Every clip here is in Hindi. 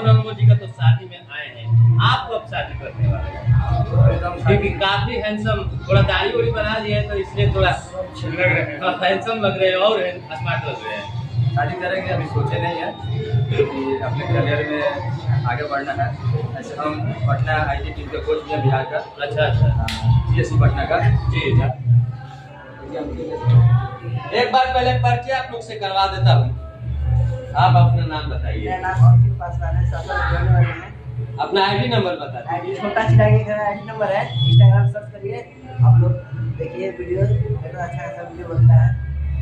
अमन जी का तो शादी में आए हैं, आप कब शादी करने वाले हैं? क्योंकि काफी हैंडसम, थोड़ा दाढ़ी उड़ी बना दिए हैं तो इसलिए थोड़ा हैंडसम लग रहे हैं और स्मार्ट लग रहे हैं। शादी करेंगे अभी सोचे नहीं है कि अपने करियर में आगे बढ़ना है। ऐसे हम पटना आईटी टीम के कोच हैं बिहार का। अच्छा CSC पटना का। जी। एक बार पहले परिचय आप लोग से करवा देता हूँ। आप अपना नाम बताइए। मेरा नाम अंकित पासवान है, सासर रहने वाले हैं। अपना आईडी नंबर बता दीजिए। आईडी छोटा चिरागे का आईडी नंबर है, इंस्टाग्राम सर्च करिए, आप लोग देखिए वीडियो, इतना अच्छा खासा वीडियो बनता है।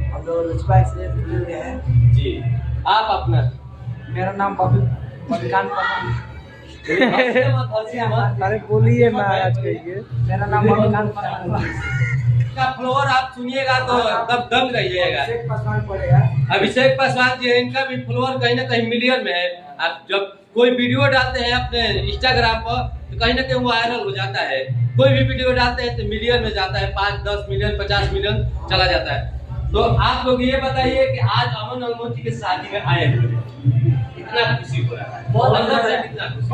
हम लोग लुचपा से जुड़े हुए हैं। जी। आप अपना? मेरा नाम बबीकांत पवन। अरे बोलिए ना, आज कहिए। मेरा नाम बबीकांत पवन। का फ्लोर आप सुनिएगा तो तब दंग रहिएगा। अभिषेक पासवान पड़ेगा। अभिषेक पासवान जी है, इनका भी फ्लोर कहीं ना कहीं मिलियन में है। आप जब कोई वीडियो डालते हैं अपने इंस्टाग्राम पर तो कहीं ना कहीं वायरल हो जाता है। कोई भी वीडियो डालते हैं तो मिलियन में जाता है, 5-10 मिलियन 50 मिलियन चला जाता है। तो आप लोग ये बताइए कि आज अमन अनमोल जी के शादी में आए हैं, कितना खुशी हो रहा है? अंदर से कितना खुशी?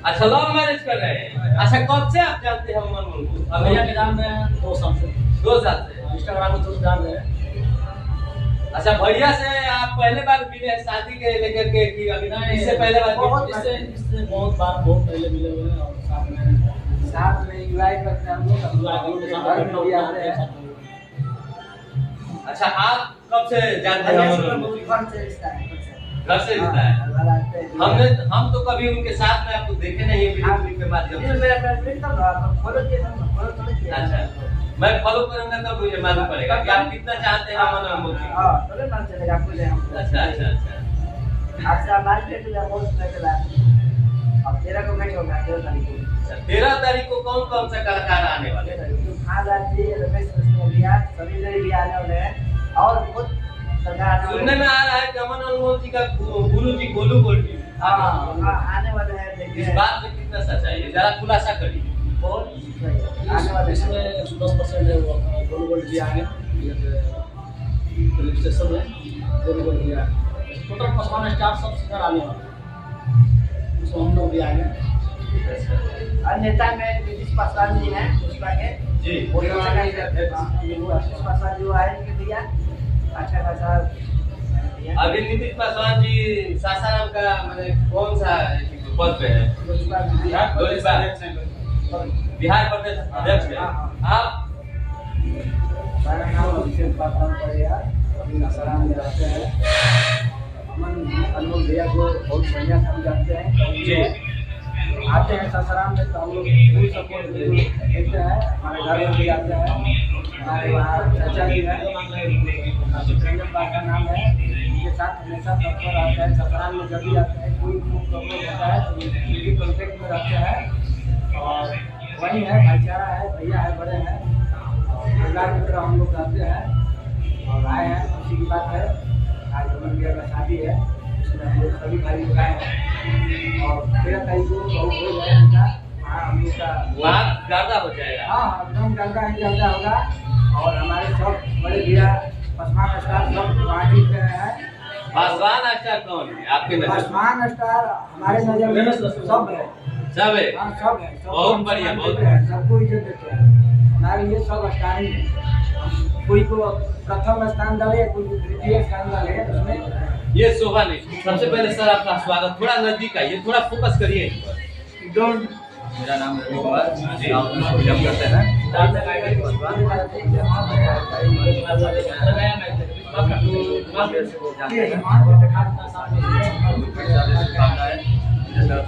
अच्छा, लव मैरिज कर रहे हैं। अच्छा, कब से आप जानते हैं अमन अनमोल को? भैया के जान रहे हैं 2 साल से। 2 साल से इंस्टाग्राम में तो जान रहे हैं। अच्छा, भैया से आप पहले बार मिले हैं शादी के लेकर के कि अभी इससे पहले बार? इससे बहुत पहले मिले हुए हैं और साथ में एंजॉय करते हैं हम लोग। अच्छा, आप कब से जानते हैं? घर से रिश्ता है। हम तो कभी उनके साथ में आपको देखे नहीं है वीडियो के माध्यम से। अच्छा, मैं फॉलो करूंगा तब मुझे मालूम पड़ेगा कि आप कितना चाहते हैं अमन अनमोल जी। अच्छा। अब 13 को मैच होगा, 13 तारीख को। 13 तारीख को कौन कौन सा कलाकार आने वाले हैं? रमेश सभी भी आने वाले हैं और बहुत सुनने में आ रहा है कि अमन अनमोल जी का गुरु जी गोलू गोल्डी आने वाले हैं। इस बात में कितना सच्चाई है, जरा खुलासा करिए। बहुत आने वाले इसमें 10% है वो गोलू गोल्ड जी आएंगे पुलिस स्टेशन में। गोलू गोल्ड जी आएंगे, टोटल 55 स्टार सब सिंगर आने वाले हैं, उसमें हम लोग भी आएंगे। और नेता में नीतीश पासवान जी हैं पुष्पा के जी। नीतीश पासवान जी आएंगे भैया, अच्छा खासा। अभी नीतीश पासवान जी सासाराम का मैंने कौन सा पद पे है? बिहार प्रदेश अध्यक्ष है। आप? मेरा नाम अभिषेक पासवान पड़ेगा, अभी सासाराम में रहते हैं। अमन अनमोल भैया को बहुत बढ़िया हम जानते हैं जी। आते हैं सासाराम में तो हम लोग फुल सपोर्ट देते हैं। हमारे घर में भी आते हैं, हमारे वहाँ चाचा जी हैं, का नाम है, उनके साथ हमेशा तत्पर आता है। सासाराम में जब भी आते हैं कोई प्रॉब्लम होता है तो उनके कॉन्टेक्ट में रहते हैं और वही है, भाईचारा है, भैया है, बड़े हैं, परिवार की तरह हम लोग रहते हैं और आए हैं। खुशी की बात है, आज अमन भैया का शादी है, उसमें हम लोग सभी भाई लोग आए हैं और 13 तारीख को बहुत हो जाएगा हम लोग का वहाँ ज्यादा हो जाएगा। हाँ, एकदम ज्यादा होगा और हमारे सब बड़े भैया पासवान स्टार सब वहाँ जीत रहे हैं। पासवान स्टार कौन है आपके नजर? पासवान स्टार हमारे नजर में सब है। सब है? हाँ, सब है। बहुत बढ़िया, बहुत सबको इज्जत देते हैं। हमारे लिए सब स्टार ही है। कोई को प्रथम स्थान डाले, कोई द्वितीय स्थान डाले, उसमें ये शोभा नहीं। सबसे पहले सर आपका स्वागत, थोड़ा नजदीक आइए, थोड़ा फोकस करिए। डोंट। मेरा नाम रवि कुमार जी, बिलोंग करते हैं।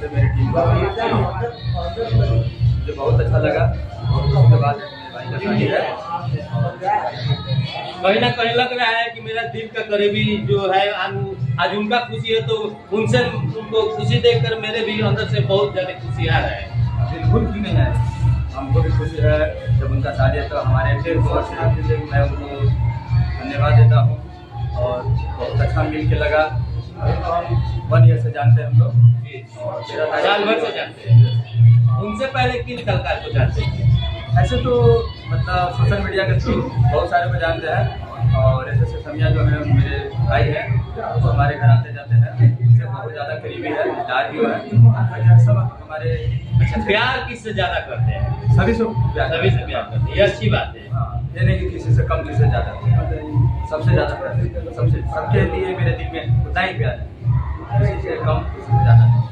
मेरी टीम को मुझे बहुत अच्छा लगा और उसके बाद भाई का शादी है। कहीं ना कहीं लग रहा है कि मेरा दिल का करीबी जो है आज उनका खुशी है तो उनसे उनको खुशी देखकर मेरे भी अंदर से बहुत ज्यादा खुशी आ रहा है। बिल्कुल भी नहीं है, हमको भी खुशी है जब उनका शादी है तो हमारे टीम को मैं उनको धन्यवाद देता हूँ और बहुत अच्छा मिल के लगा। 1 ईयर से जानते हैं हम लोग और 13 साल भर से जानते हैं। उनसे पहले किन कलाकार को जानते हैं? ऐसे तो मतलब सोशल मीडिया के थ्रू बहुत सारे को जानते हैं और ऐसे समिया जो है मेरे भाई हैं तो हमारे घर आते जाते हैं बहुत ज़्यादा करीबी है, स्टार भी है, सब हमारे अच्छा, प्यार किससे ज्यादा करते हैं? सभी से प्यार सभी से प्यार करते हैं, ये अच्छी बात है। हाँ, ये नहीं कि किसी से कम, किसी से ज़्यादा, सबसे ज़्यादा प्यार है, सबके लिए मेरे दिल में उतना ही प्यार है, किसी से कम, किसी से ज़्यादा नहीं।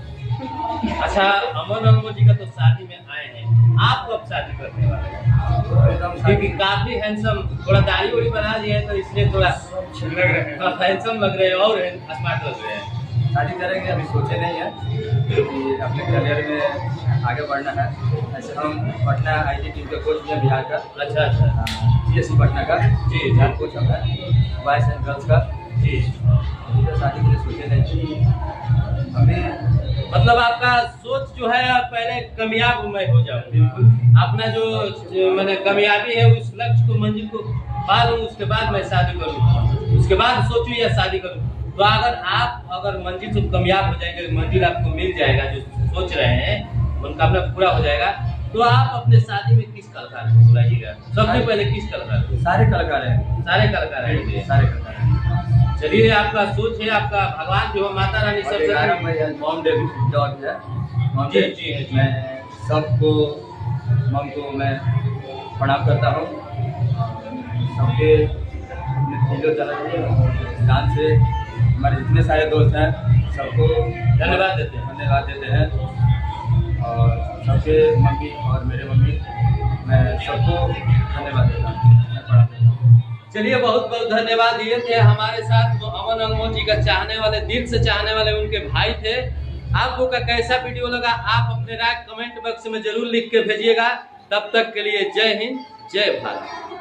अच्छा, अमन अनमोल जी का तो शादी में आए हैं, आप कब शादी करने वाले हैं? क्योंकि काफी हैंडसम, थोड़ा दाढ़ी उड़ी बना दिए हैं तो इसलिए थोड़ा हैंडसम लग रहे हैं और स्मार्ट लग रहे हैं। शादी करेंगे अभी सोचे नहीं है, क्योंकि अपने करियर में आगे बढ़ना है। ऐसे हम पटना IT टीम का कोच भी है बिहार का। अच्छा अच्छा, CSC पटना का जी बिहार कोच हम है, बॉयज़ एंड गर्ल्स का। जी, अभी तो शादी के लिए सोचे नहीं, अभी मतलब आपका सोच जो है आप पहले कामयाब मैं हो जाऊं, बिल्कुल अपना जो मैंने कामयाबी है उस लक्ष्य को, मंजिल को पा लूं, उसके बाद मैं शादी करूं, उसके बाद सोचूं या शादी करूं। तो अगर मंजिल से कामयाब हो जाएंगे, मंजिल आपको मिल जाएगा, जो सोच रहे हैं मनोकामना पूरा हो जाएगा, तो आप अपने शादी में किस कलाकार को बुलाइएगा? सबसे पहले किस कलाकार को? सारे कलाकार हैं, सारे कलाकार आएंगे। सारे कलाकार हैं। चलिए, आपका सोच है, आपका भगवान जो है माता रानी और सबसे 11 मई मॉम डे जॉब है, मॉम जी, डे। जी, जी। मैं सबको, मॉम को मैं प्रणाम करता हूँ, सबके दिलो जान से हमारे जितने सारे दोस्त हैं सबको धन्यवाद देते हैं। और सबके मम्मी और मेरे मम्मी, मैं सबको धन्यवाद देता हूँ, मैं प्रणाम करता हूँ। चलिए, बहुत बहुत धन्यवाद। ये थे हमारे साथ वो अमन अनमोल जी का चाहने वाले, दिल से चाहने वाले उनके भाई थे। आपको का कैसा वीडियो लगा, आप अपने राय कमेंट बॉक्स में जरूर लिख के भेजिएगा। तब तक के लिए जय हिंद, जय भारत।